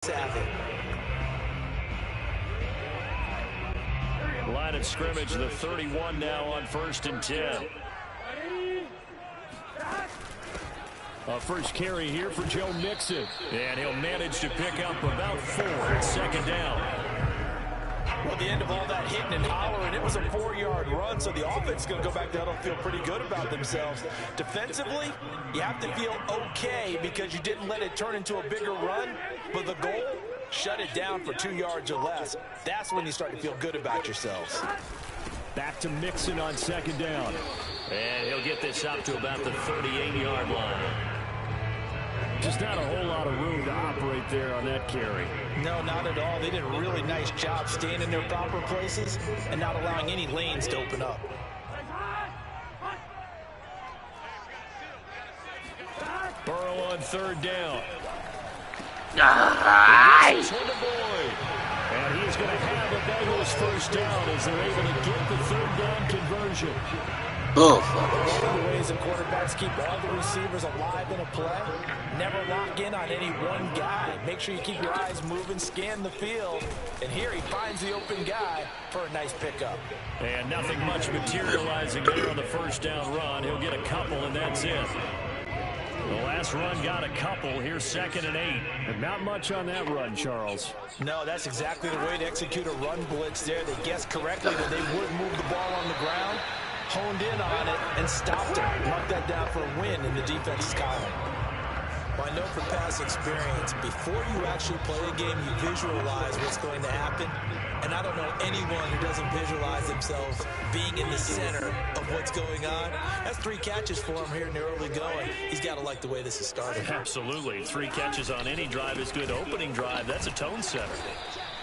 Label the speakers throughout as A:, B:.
A: Savage.
B: Line of scrimmage, the 31 now on 1st and 10. First carry here for Joe Mixon. And he'll manage to pick up about 4 at 2nd down.
A: Well, the end of all that hitting and hollering, it was a 4-yard run, so the offense is going to go back down and feel pretty good about themselves. Defensively, you have to feel okay because you didn't let it turn into a bigger run, but the goal, shut it down for 2 yards or less. That's when you start to feel good about yourselves.
B: Back to Mixon on 2nd down. And he'll get this up to about the 38-yard line. Just not a whole lot of room to operate there on that carry.
A: No, not at all. They did a really nice job staying in their proper places and not allowing any lanes to open up.
B: Burrow on 3rd down.
C: Nice.
B: And he's going to have a Bengals first down as they're able to get the 3rd down conversion.
C: Oh,
A: one of the ways the quarterbacks keep all the receivers alive in a play, never lock in on any one guy. Make sure you keep your eyes moving, scan the field, and here he finds the open guy for a nice pickup.
B: And nothing much materializing there on the first down run. He'll get a couple, and that's it. The last run got a couple. Here's 2nd and 8. And not much on that run, Charles.
A: No, that's exactly the way to execute a run blitz there. They guessed correctly that they would move the ball on the ground, honed in on it, and stopped it. Mark that down for a win in the defense's column. Well, I know from past experience, before you actually play a game, you visualize what's going to happen. And I don't know anyone who doesn't visualize themselves being in the center of what's going on. That's 3 catches for him here in the early going. He's got to like the way this is starting.
B: Absolutely. 3 catches on any drive is good. Opening drive, that's a tone setter.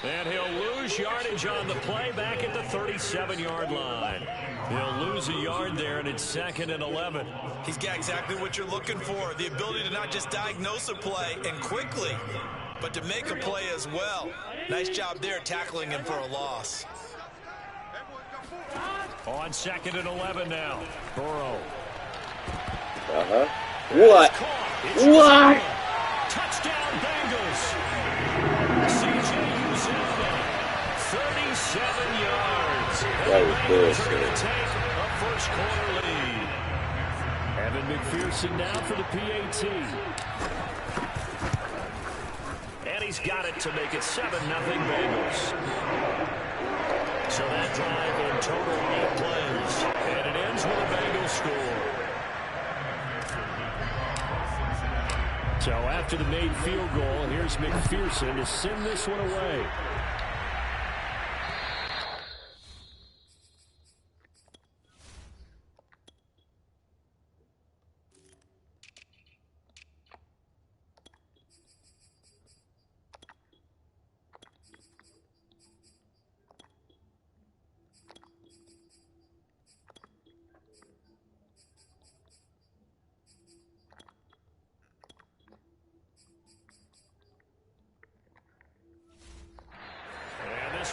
B: And he'll lose yardage on the play back at the 37-yard line. He'll lose a yard there, and it's 2nd and 11.
A: He's got exactly what you're looking for, the ability to not just diagnose a play and quickly, but to make a play as well. Nice job there tackling him for a loss.
B: On 2nd and 11 now. Burrow.
C: What? What?
B: Touchdown Bengals. C.J. 37 yards.
C: That was
B: Bengals are going to take a first-quarter lead. Evan McPherson now for the PAT. And he's got it to make it 7-0 Bengals. So that drive in total 8 plays. And it ends with a Bengals score. So after the made field goal, here's McPherson to send this one away.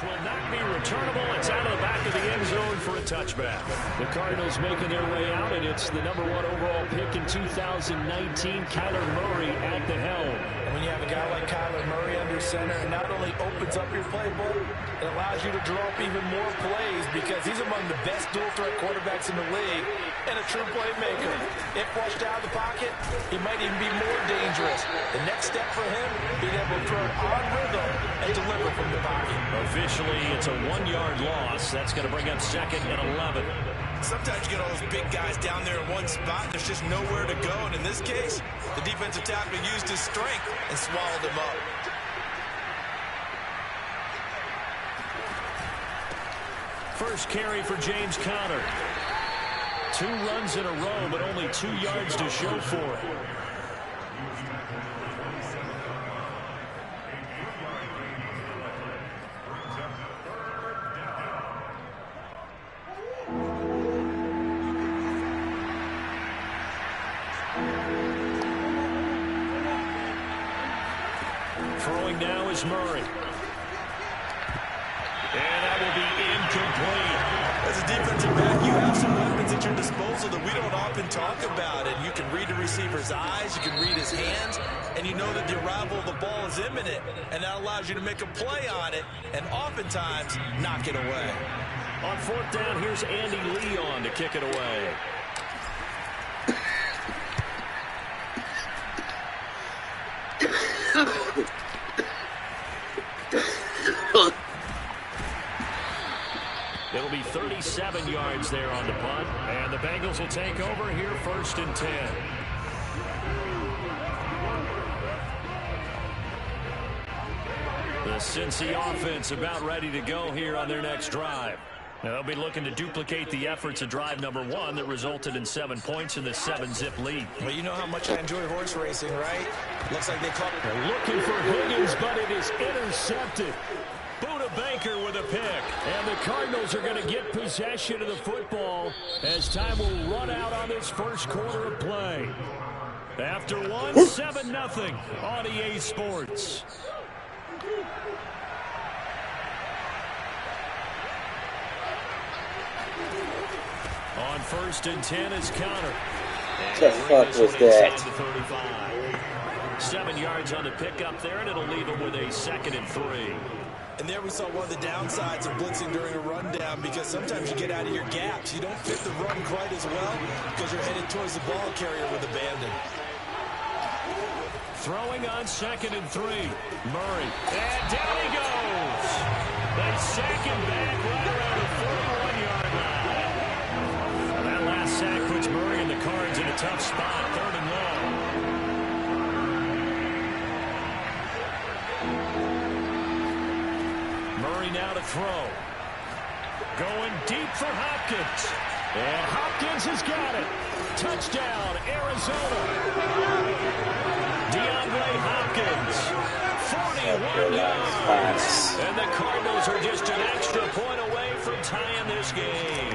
B: Will not be returnable. It's out of the back of the end zone for a touchback. The Cardinals making their way out, and it's the #1 overall pick in 2019, Kyler Murray at the helm.
A: And when you have a guy like Kyler Murray under center, it not only opens up your playbook, it allows you to draw up even more plays because he's among the best dual-threat quarterbacks in the league and a true playmaker. If flushed out of the pocket, he might even be more dangerous. The next step for him, being able to throw it on rhythm and deliver from the pocket.
B: Officially, it's a 1-yard loss. That's going to bring up 2nd and 11.
A: Sometimes you get all those big guys down there in one spot, and there's just nowhere to go. And in this case, the defensive tackle used his strength and swallowed him up.
B: First carry for James Conner. 2 runs in a row, but only 2 yards to show for it. Throwing now is Murray. And that will be incomplete.
A: As a defensive back, you have some weapons at your disposal that we don't often talk about. And you can read the receiver's eyes, you can read his hands, and you know that the arrival of the ball is imminent, and that allows you to make a play on it and oftentimes knock it away.
B: On fourth down, here's Andy Leon to kick it away. It'll be 37 yards there on the punt, and the Bengals will take over here 1st and 10. The Cincy offense about ready to go here on their next drive. Now, they'll be looking to duplicate the efforts of drive number 1 that resulted in 7 points in the 7-zip lead.
A: Well, you know how much I enjoy horse racing, right? Looks like they caught it.
B: They're looking for Higgins, but it is intercepted. Buda Baker with a pick. And the Cardinals are going to get possession of the football as time will run out on this first quarter of play. After one, 7-0 on EA Sports. On 1st and 10 is Connor.
C: The fuck was that?
B: 7 yards on the pickup there, and it'll leave him with a 2nd and 3.
A: And there we saw one of the downsides of blitzing during a rundown, because sometimes you get out of your gaps. You don't fit the run quite as well because you're headed towards the ball carrier with abandon.
B: Throwing on 2nd and 3. Murray. And down he goes. They sack him back right around the 41-yard line. Well, that last sack puts Murray and the Cards in a tough spot. 3rd and long. Murray now to throw. Going deep for Hopkins. And Hopkins has got it. Touchdown, Arizona. DeAndre Hopkins, 41 yards. And the Cardinals are just an extra point away from tying this game.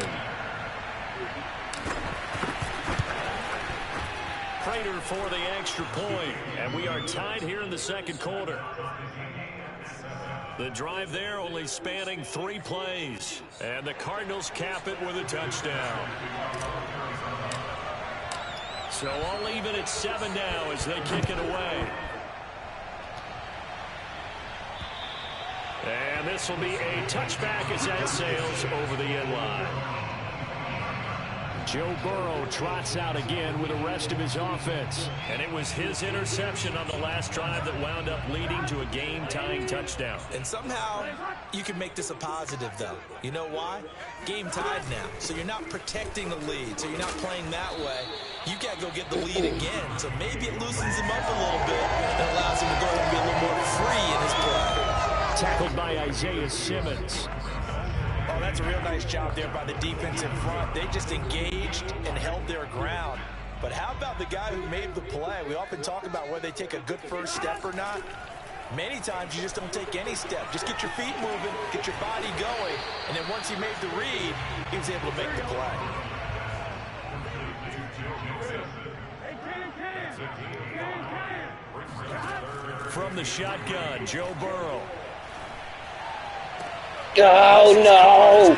B: Prater for the extra point. And we are tied here in the 2nd quarter. The drive there only spanning 3 plays. And the Cardinals cap it with a touchdown. So all even at 7 now as they kick it away. And this will be a touchback as that sails over the end line. Joe Burrow trots out again with the rest of his offense. And it was his interception on the last drive that wound up leading to a game-tying touchdown.
A: And somehow you can make this a positive, though. You know why? Game tied now. So you're not protecting the lead. So you're not playing that way. You got to go get the lead again. So maybe it loosens him up a little bit and allows him to go ahead and be a little more free in his play.
B: Tackled by Isaiah Simmons.
A: Oh, that's a real nice job there by the defensive front. They just engaged and held their ground. But how about the guy who made the play? We often talk about whether they take a good first step or not. Many times you just don't take any step. Just get your feet moving, get your body going, and then once he made the read, he was able to make the play.
B: From the shotgun, Joe Burrow.
C: Oh, no!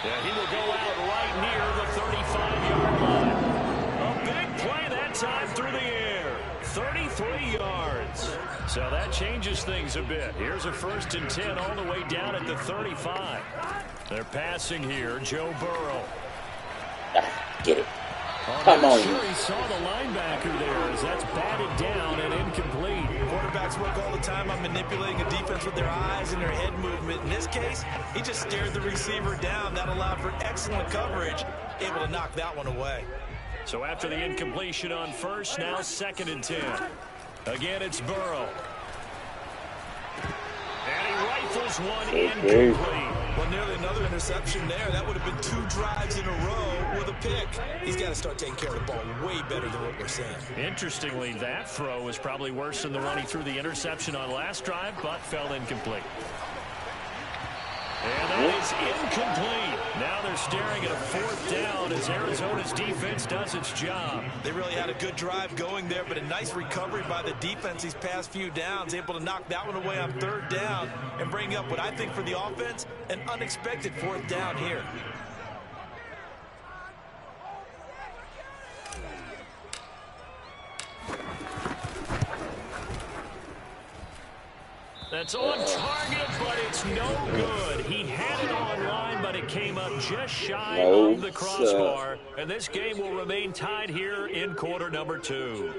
B: And he will go out right near the 35-yard line. A big play that time through the air. 33 yards. So that changes things a bit. Here's a 1st and 10 all the way down at the 35. They're passing here, Joe Burrow.
C: Get it. Come on.
B: Sure, he saw the linebacker there as that's batted down and incomplete.
A: Quarterbacks work all the time on manipulating a defense with their eyes and their head movement. In this case, he just stared the receiver down. That allowed for excellent coverage, able to knock that one away.
B: So after the incompletion on 1st, now 2nd and 10. Again, it's Burrow. And he rifles one incomplete.
A: Well, nearly another interception there. That would have been 2 drives in a row with a pick. He's got to start taking care of the ball way better than what we're saying.
B: Interestingly, that throw was probably worse than the one he threw the interception on last drive, but fell incomplete. And that is incomplete. Now they're staring at a 4th down as Arizona's defense does its job.
A: They really had a good drive going there, but a nice recovery by the defense these past few downs, able to knock that one away on 3rd down and bring up what I think for the offense, an unexpected 4th down here.
B: That's on target, but it's no good. He had it online, but it came up just shy of the crossbar. And this game will remain tied here in quarter number 2.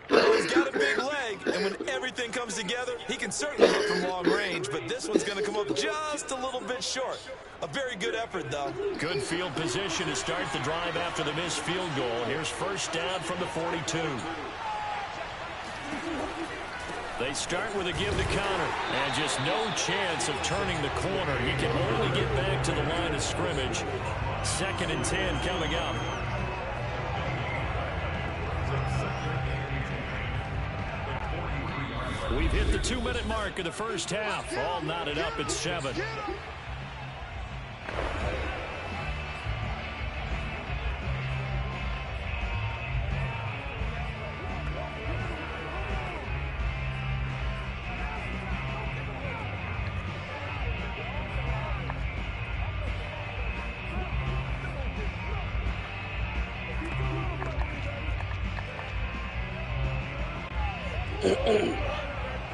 A: Well, he's got a big leg, and when everything comes together, he can certainly hit from long range, but this one's going to come up just a little bit short. A very good effort, though.
B: Good field position to start the drive after the missed field goal. Here's 1st down from the 42. They start with a give to counter, and just no chance of turning the corner. He can only get back to the line of scrimmage. 2nd and 10 coming up. We've hit the 2-minute mark of the first half. All knotted up at 7.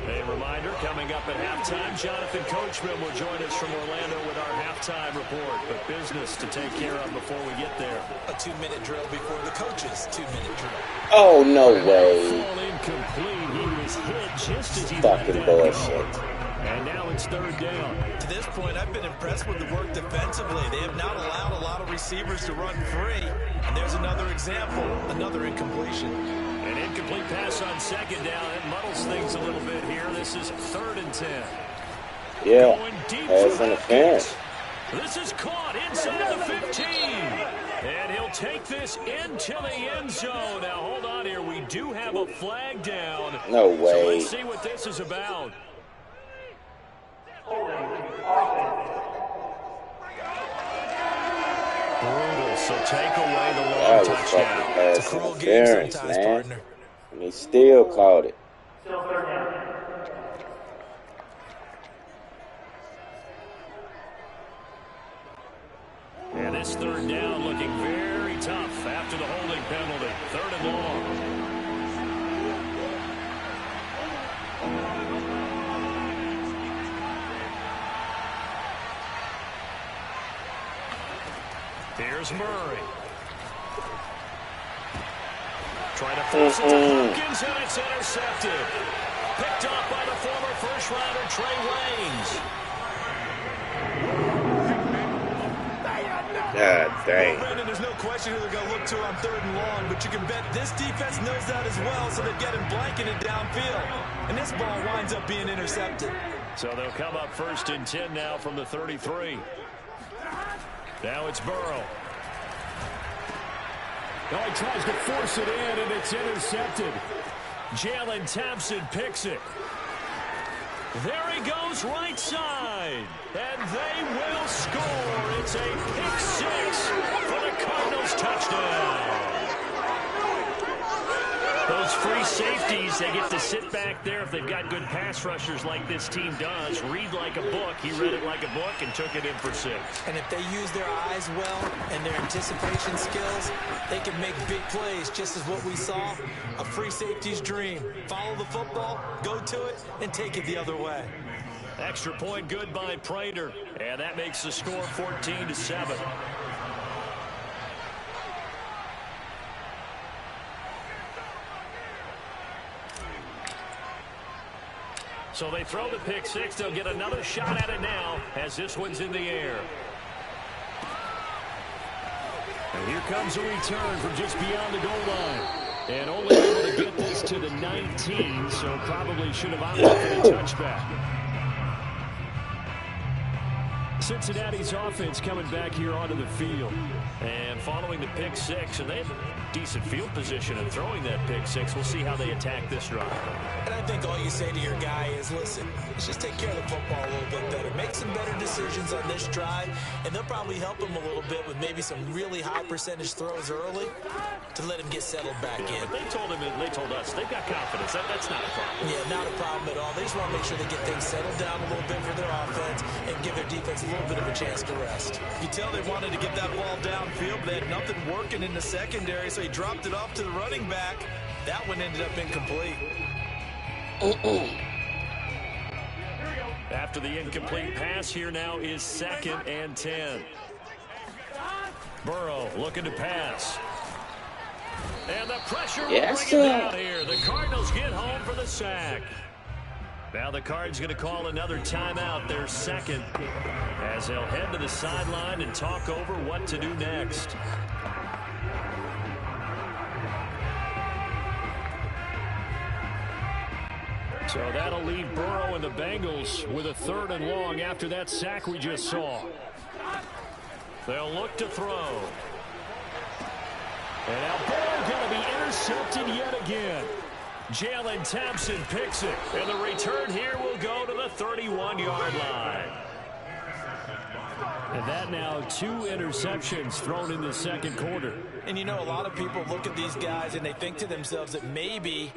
B: A reminder, coming up at halftime, Jonathan Coachman will join us from Orlando with our halftime report. But business to take care of before we get there.
A: A 2-minute drill before the coach's 2-minute drill.
C: Oh, no way.
B: Fall incomplete. He was hit just as he
C: Fucking bullshit.
B: And now it's 3rd down.
A: To this point, I've been impressed with the work defensively. They have not allowed a lot of receivers to run free. And there's another example, another incompletion.
B: An incomplete pass on 2nd down. It muddles things a little bit here. This is 3rd and 10.
C: Yeah,
B: Going deep
C: pass
B: for
C: interference.
B: This is caught inside the 15. And he'll take this into the end zone. Now, hold on here. We do have a flag down.
C: No way.
B: So let's see what this is about. Brutal, so take away the long touchdown.
C: It's a cruel game sometimes, partner. And he still called it.
B: And this 3rd down looking very tough after the holding penalty. 3rd and long. Here's Murray. Trying to force it to Hopkins, and it's intercepted. Picked off by the former first-rounder Trey Waynes.
C: God dang.
A: Brandon, there's no question who they're going to look to on 3rd and long, but you can bet this defense knows that as well, so they're getting blanketed downfield. And this ball winds up being intercepted. So they'll come up 1st and 10 now from the 33. Now it's Burrow.
B: Oh, he tries to force it in, and it's intercepted. Jalen Thompson picks it. There he goes right side. And they will score. It's a pick 6 for the Cardinals touchdown. Those free safeties, they get to sit back there if they've got good pass rushers like this team does. Read like a book. He read it like a book and took it in for 6.
D: And if they use their eyes well and their anticipation skills, they can make big plays, just as what we saw, a free safety's dream. Follow the football, go to it, and take it the other way.
B: Extra point good by Prater. And that makes the score 14-7. So they throw the pick 6. They'll get another shot at it now as this one's in the air. And here comes a return from just beyond the goal line. And only able to get this to the 19, so probably should have opted for the touchback. Cincinnati's offense coming back here onto the field. And following the pick six, and they have a decent field position in throwing that pick six. We'll see how they attack this drive.
D: And I think all you say to your guy is, listen, let's just take care of the football a little bit better. Make some better decisions on this drive, and they'll probably help him a little bit with maybe some really high percentage throws early to let him get settled back in.
B: But they told us they've got confidence. That's not a problem.
D: Yeah, not a problem at all. They just want to make sure they get things settled down a little bit for their offense and give their defense a little bit of a chance to rest.
A: You tell they wanted to get that ball downfield, but they had nothing working in the secondary, so he dropped it off to the running back. That one ended up incomplete.
B: After the incomplete pass, here now is 2nd and 10. Burrow looking to pass. And the pressure will bring it down here. The Cardinals get home for the sack. Now the Cards going to call another timeout, their second, as they'll head to the sideline and talk over what to do next. So that'll leave Burrow and the Bengals with a 3rd and long after that sack we just saw. They'll look to throw. And now Burrow going to be intercepted yet again. Jalen Thompson picks it. And the return here will go to the 31-yard line. And that now 2 interceptions thrown in the second quarter.
D: And you know, a lot of people look at these guys and they think to themselves that maybe,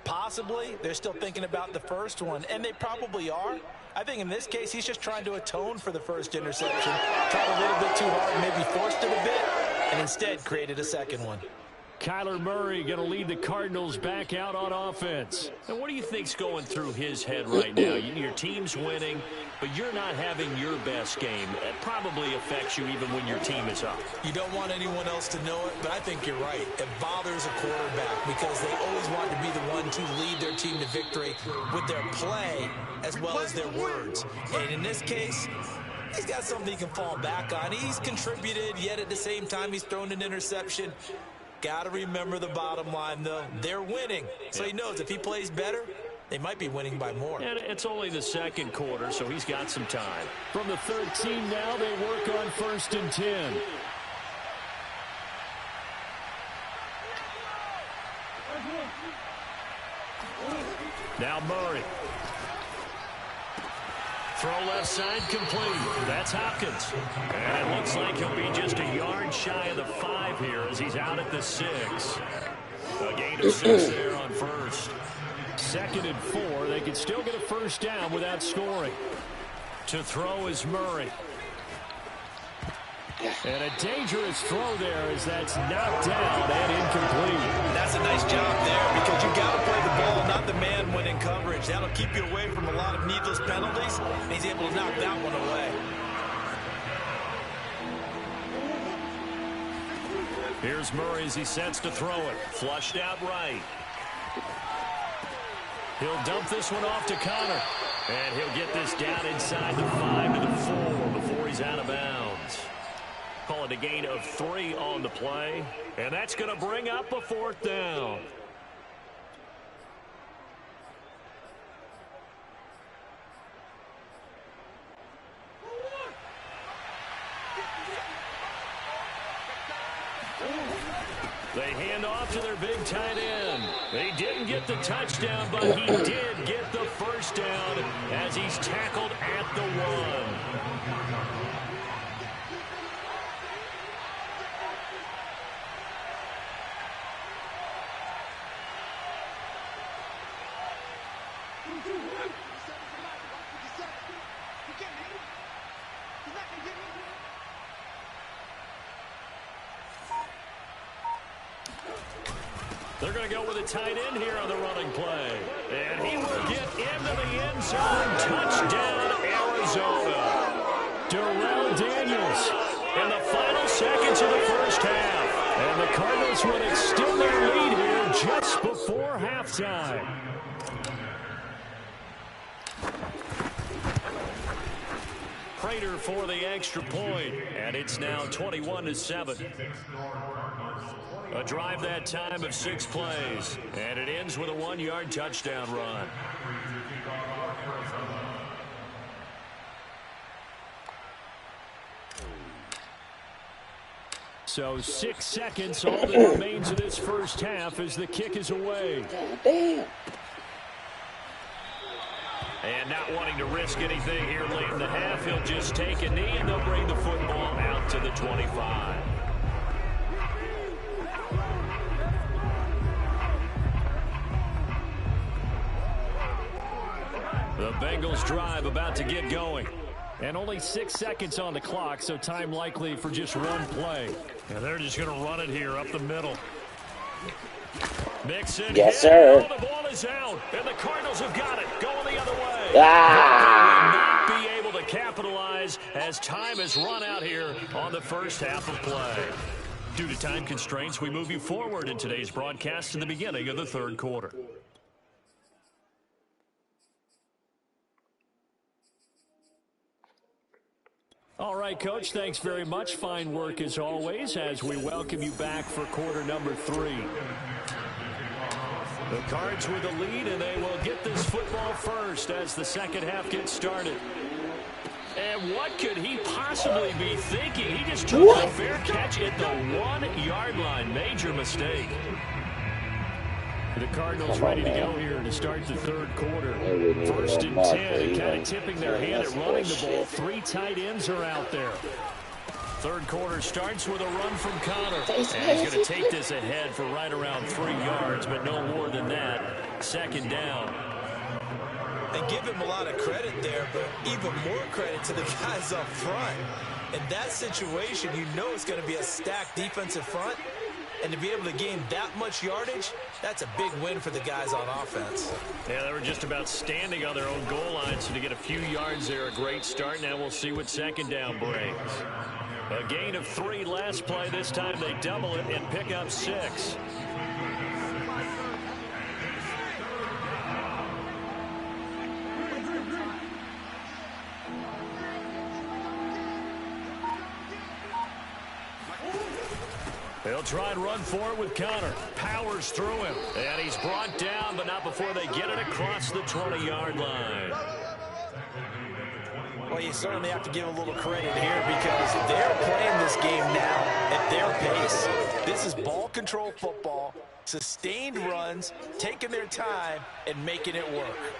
D: possibly, they're still thinking about the first one. And they probably are. I think in this case, he's just trying to atone for the first interception. Tried a little bit too hard, maybe forced it a bit, and instead created a second one.
B: Kyler Murray going to lead the Cardinals back out on offense. And what do you think's going through his head right now? Your team's winning, but you're not having your best game. It probably affects you even when your team is up.
D: You don't want anyone else to know it, but I think you're right. It bothers a quarterback because they always want to be the one to lead their team to victory with their play as well as their words. And in this case, he's got something he can fall back on. He's contributed, yet at the same time he's thrown an interception. Got to remember the bottom line, though. They're winning. So he knows if he plays better, they might be winning by more.
B: And it's only the second quarter, so he's got some time. From the 13 now, they work on 1st and 10. Now Murray. Throw left side complete. That's Hopkins. And it looks like he'll be just a yard shy of the 5 here as he's out at the 6. A gain of 6 there on first. 2nd and 4. They can still get a first down without scoring. To throw is Murray. And a dangerous throw there as that's knocked down and incomplete.
A: That's a nice job there because you got to play the ball, not the man when in coverage. That'll keep you away from a lot of needless penalties, and he's able to knock that one away.
B: Here's Murray as he sets to throw it. Flushed out right. He'll dump this one off to Connor. And he'll get this down inside the 5 to the 4 before he's out of bounds. Call it a gain of 3 on the play. And that's going to bring up a 4th down. They hand off to their big tight end. They didn't get the touchdown, but he did get the first down as he's tackled at the 1. They're going to go with a tight end here on the running play. And he will get into the end zone. Touchdown, Arizona. Darrell Daniels in the final seconds of the first half. And the Cardinals will extend their lead here just before halftime. Prater for the extra point, and it's now 21-7. A drive that time of 6 plays, and it ends with a 1-yard touchdown run. So 6 seconds, all that remains of this first half as the kick is away.
C: Damn.
B: And not wanting to risk anything here late in the half, he'll just take a knee and they'll bring the football out to the 25. The Bengals drive about to get going. And only 6 seconds on the clock, so time likely for just one play. And they're just going to run it here up the middle. Mixon.
C: Yes, sir.
B: The ball is out, and the Cardinals have got it. Going the other way.
C: Ah!
B: They will not be able to capitalize as time has run out here on the first half of play. Due to time constraints, we move you forward in today's broadcast to the beginning of the third quarter. All right, Coach, thanks very much. Fine work as always as we welcome you back for quarter number 3. The Cards with the lead, and they will get this football first as the second half gets started. And what could he possibly be thinking? He just took a fair catch at the 1-yard line. Major mistake. The Cardinals ready to go here to start the third quarter. First and 10, kind of tipping their hand at running the ball. 3 tight ends are out there. Third quarter starts with a run from Connor. And he's going to take this ahead for right around 3 yards, but no more than that. Second down.
D: And give him a lot of credit there, but even more credit to the guys up front. In that situation, you know it's going to be a stacked defensive front. And to be able to gain that much yardage, that's a big win for the guys on offense.
B: Yeah, they were just about standing on their own goal line, so to get a few yards there, a great start. Now we'll see what second down brings. A gain of 3 last play. This time they double it and pick up 6. They'll try and run for it with Connor. Powers through him. And he's brought down, but not before they get it across the 20-yard line.
D: Well, you certainly have to give a little credit here because they're playing this game now at their pace. This is ball control football, sustained runs, taking their time, and making it work.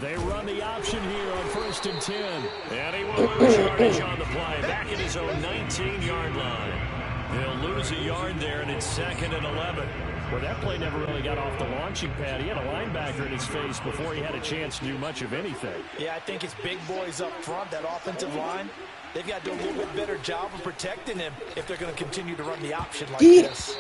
B: They run the option here on 1st and 10. And he will lose yardage on the play. Back at his own 19-yard line. He'll lose a yard there, and it's 2nd and 11. Well, that play never really got off the launching pad. He had a linebacker in his face before he had a chance to do much of anything.
D: Yeah, I think it's big boys up front, that offensive line. They've got to do a little bit better job of protecting him if they're going to continue to run the option like this.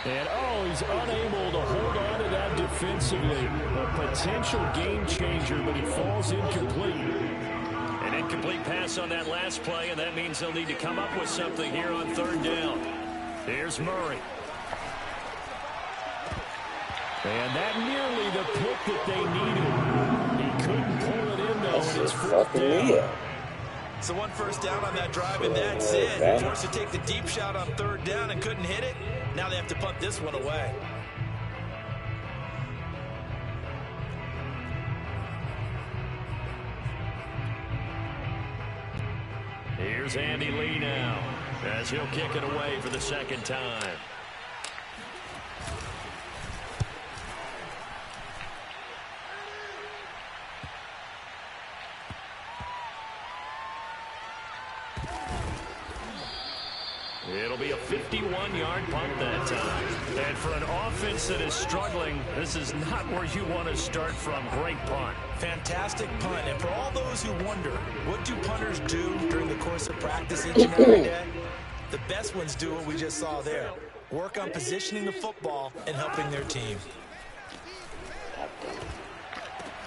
B: And, he's unable to hold on to that defensively. A potential game changer, but he falls incomplete. An incomplete pass on that last play, and that means they'll need to come up with something here on 3rd down. Here's Murray. And that nearly the pick that they needed. He couldn't pull it in, though, and it's 4th down.
D: So 1 first down on that drive, and that's it. Forced to take the deep shot on 3rd down and couldn't hit it. Now they have to punt this one away.
B: Here's Andy Lee now, as he'll kick it away for the 2nd time. It'll be a 51-yard punt that time. And for an offense that is struggling, this is not where you want to start from. Great punt.
D: Fantastic punt. And for all those who wonder, what do punters do during the course of practice each and every day? The best ones do what we just saw there. Work on positioning the football and helping their team.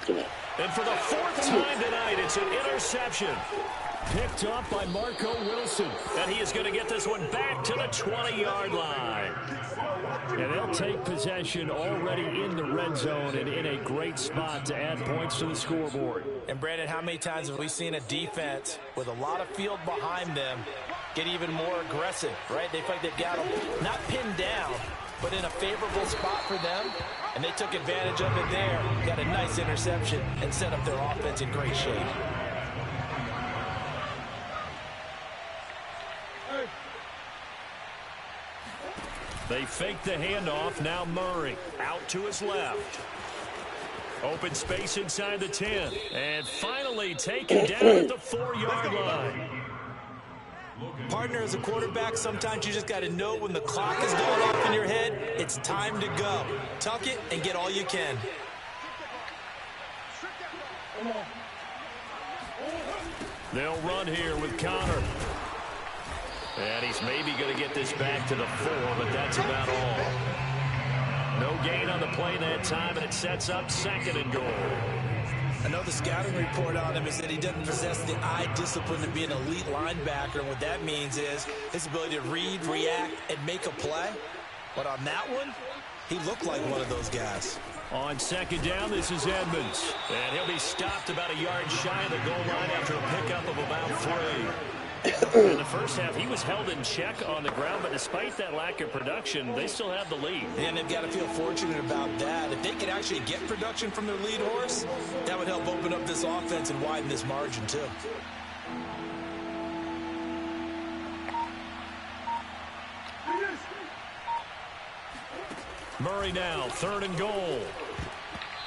B: And for the 4th time tonight, it's an interception. Picked up by Marco Wilson. And he is going to get this one back to the 20-yard line. And they'll take possession already in the red zone and in a great spot to add points to the scoreboard.
D: And, Brandon, how many times have we seen a defense with a lot of field behind them get even more aggressive, right? They feel like they've got them not pinned down, but in a favorable spot for them, and they took advantage of it there. Got a nice interception and set up their offense in great shape.
B: They fake the handoff. Now Murray out to his left. Open space inside the 10. And finally taken down at the 4-yard line.
D: Partner, as a quarterback, sometimes you just got to know when the clock is going off in your head, it's time to go. Tuck it and get all you can.
B: They'll run here with Connor. And he's maybe going to get this back to the 4, but that's about all. No gain on the play that time, and it sets up 2nd and goal.
D: I know the scouting report on him is that he doesn't possess the eye discipline to be an elite linebacker. And what that means is his ability to read, react, and make a play. But on that one, he looked like one of those guys.
B: On 2nd down, this is Edmonds. And he'll be stopped about a yard shy of the goal line after a pickup of about 3. In the first half, he was held in check on the ground, but despite that lack of production, they still have the lead.
D: And they've got to feel fortunate about that. If they could actually get production from their lead horse, that would help open up this offense and widen this margin, too.
B: Murray now, 3rd and goal.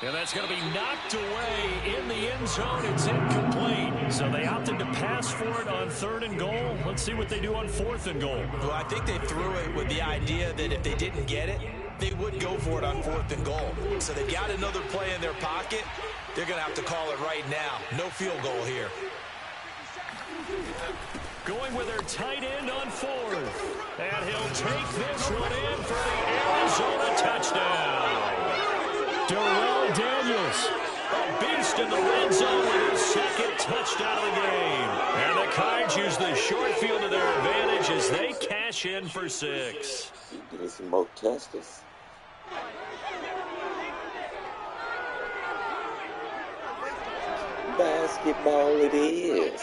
B: And that's going to be knocked away in the end zone. It's incomplete. So they opted to pass for it on 3rd and goal. Let's see what they do on 4th and goal.
D: Well, I think they threw it with the idea that if they didn't get it, they would go for it on 4th and goal. So they've got another play in their pocket. They're going to have to call it right now. No field goal here.
B: Going with their tight end on 4th. And he'll take this one in for the Arizona touchdown. Darrell Daniels, a beast in the red zone with his 2nd touchdown of the game. And the Cards use the short field to their advantage as they cash in for 6.
C: Getting some more testers. Basketball it is.